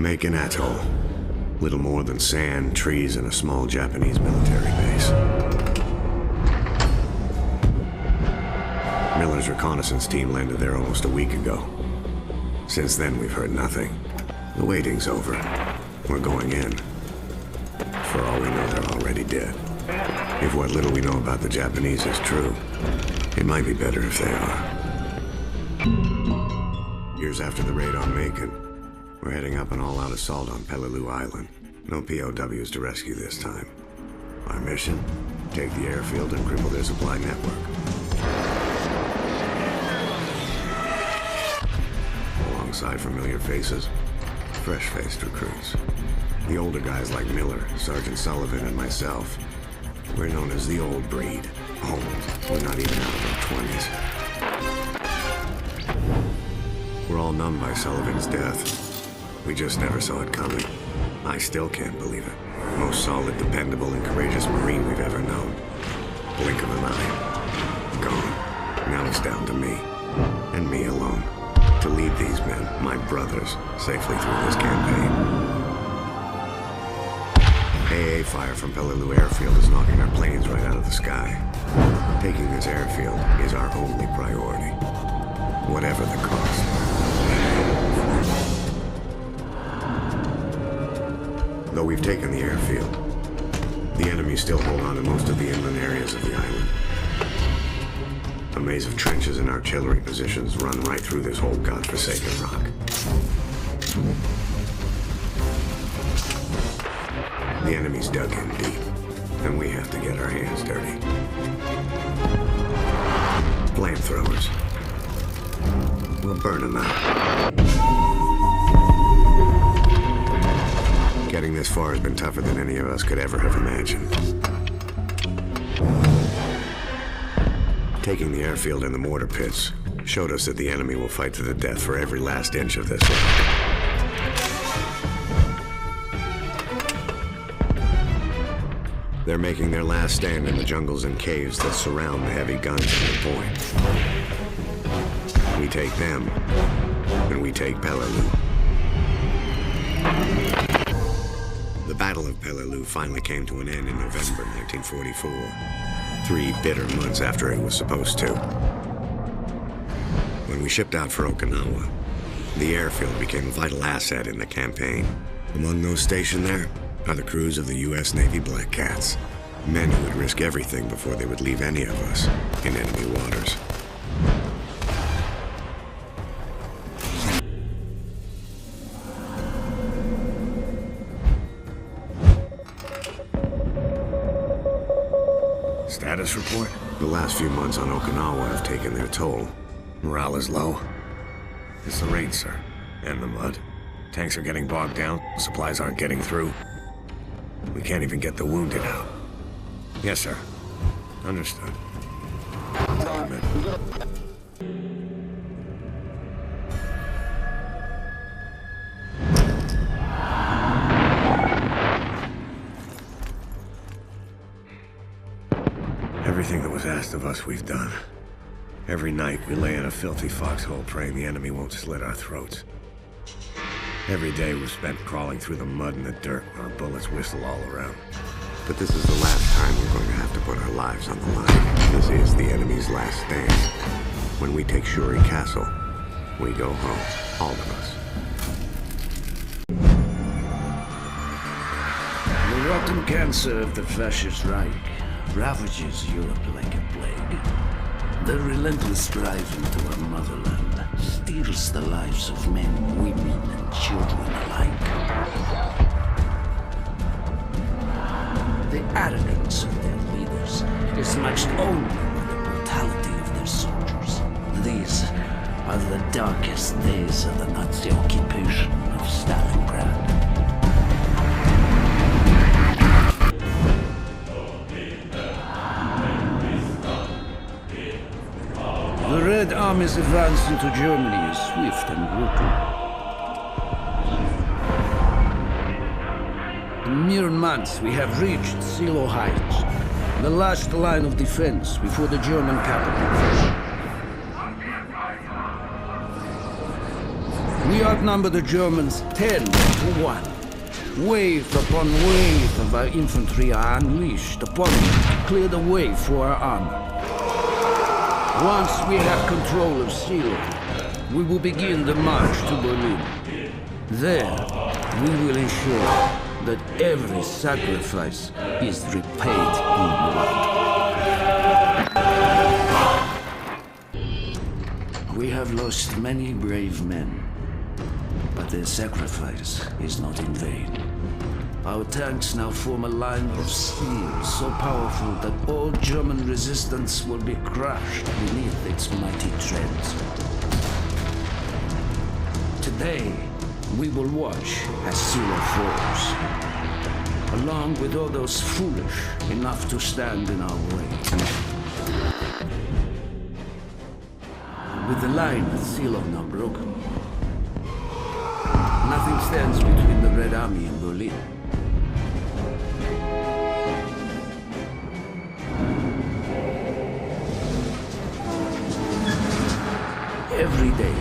Amercian atoll. Little more than sand, trees, and a small Japanese military base. Miller's reconnaissance team landed there almost a week ago. Since then, we've heard nothing. The waiting's over. We're going in. For all we know, they're already dead. If what little we know about the Japanese is true, it might be better if they are. Years after the raid on Macon, we're heading up an all-out assault on Peleliu Island. No POWs to rescue this time. Our mission? Take the airfield and cripple their supply network. Alongside familiar faces, fresh-faced recruits. The older guys like Miller, Sergeant Sullivan, and myself. We're known as the old breed. Old. We're not even out of our 20s. We're all numb by Sullivan's death. We just never saw it coming. I still can't believe it. Most solid, dependable, and courageous Marine we've ever known. Blink of an eye. Gone. Now it's down to me. And me alone. To lead these men, my brothers, safely through this campaign. AA fire from Peleliu Airfield is knocking our planes right out of the sky. Taking this airfield is our only priority. Whatever the cost. Though we've taken the airfield, the enemy still hold on to most of the inland areas of the island. A maze of trenches and artillery positions run right through this whole godforsaken rock. The enemy's dug in deep, and we have to get our hands dirty. Flamethrowers. We'll burn them out. Getting this far has been tougher than any of us could ever have imagined. Taking the airfield and the mortar pits showed us that the enemy will fight to the death for every last inch of this rock. They're making their last stand in the jungles and caves that surround the heavy guns at the point. We take them, and we take Peleliu. The Battle of Peleliu finally came to an end in November 1944. 3 bitter months after it was supposed to. When we shipped out for Okinawa, the airfield became a vital asset in the campaign. Among those stationed there are the crews of the U.S. Navy Black Cats, men who would risk everything before they would leave any of us in enemy waters. Status report? The last few months on Okinawa have taken their toll. Morale is low. It's the rain, sir. And the mud. Tanks are getting bogged down. Supplies aren't getting through. We can't even get the wounded out. Yes, sir. Understood. Damn it. Everything that was asked of us, we've done. Every night, we lay in a filthy foxhole praying the enemy won't slit our throats. Every day was spent crawling through the mud and the dirt while our bullets whistle all around. But this is the last time we're going to have to put our lives on the line. This is the enemy's last stand. When we take Shuri Castle, we go home, all of us. The rotten cancer of the fascist Reich ravages Europe like a plague. The relentless drive into our motherland steals the lives of men, women, and children alike. The arrogance of their leaders is matched only by the brutality of their soldiers. These are the darkest days of the Nazi occupation of Stalingrad. The Red Army's advance into Germany is swift and brutal. In mere months, we have reached Silo Heights, the last line of defense before the German capital. We outnumber the Germans 10-1. Wave upon wave of our infantry are unleashed upon them to clear the way for our armor. Once we have control of Seeland, we will begin the march to Berlin. There, we will ensure that every sacrifice is repaid in blood. We have lost many brave men, but their sacrifice is not in vain. Our tanks now form a line of steel so powerful that all German resistance will be crushed beneath its mighty treads. Today, we will watch as Silla falls, along with all those foolish enough to stand in our way. With the line at Silla now broken, nothing stands between the Red Army and Berlin. Every day,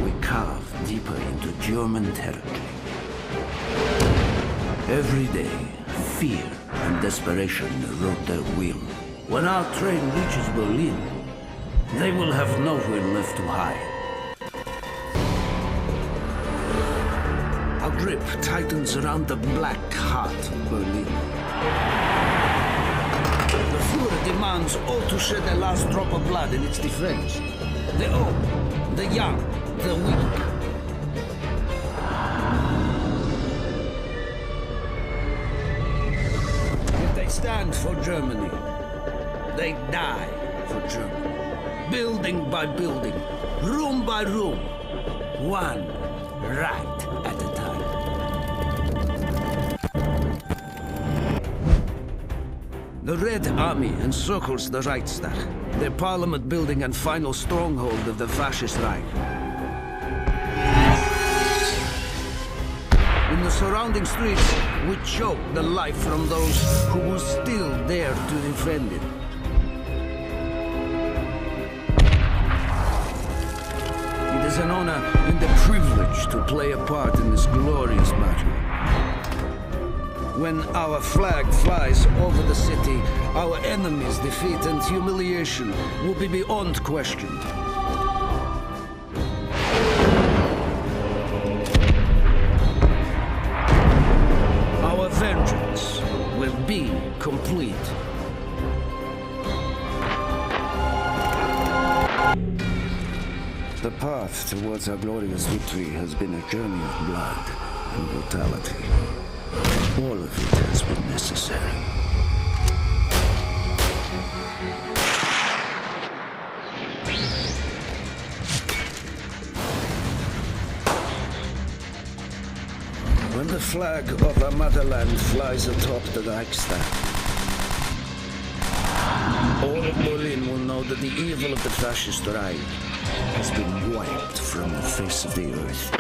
we carve deeper into German territory. Every day, fear and desperation erode their will. When our train reaches Berlin, they will have nowhere left to hide. Our grip tightens around the black heart of Berlin. The Führer demands all to shed their last drop of blood in its defense. The old, the young, the weak. If they stand for Germany, they die for Germany. Building by building, room by room, one right at a time. The Red Army encircles the Reichstag, their parliament building and final stronghold of the fascist Reich. In the surrounding streets, we choke the life from those who will still dare to defend it. It is an honor and a privilege to play a part in this glorious battle. When our flag flies over the city, our enemies' defeat and humiliation will be beyond question. Our vengeance will be complete. The path towards our glorious victory has been a journey of blood and brutality. All of it has been necessary. When the flag of our motherland flies atop the Reichstag, all of Berlin will know that the evil of the fascist Reich has been wiped from the face of the earth.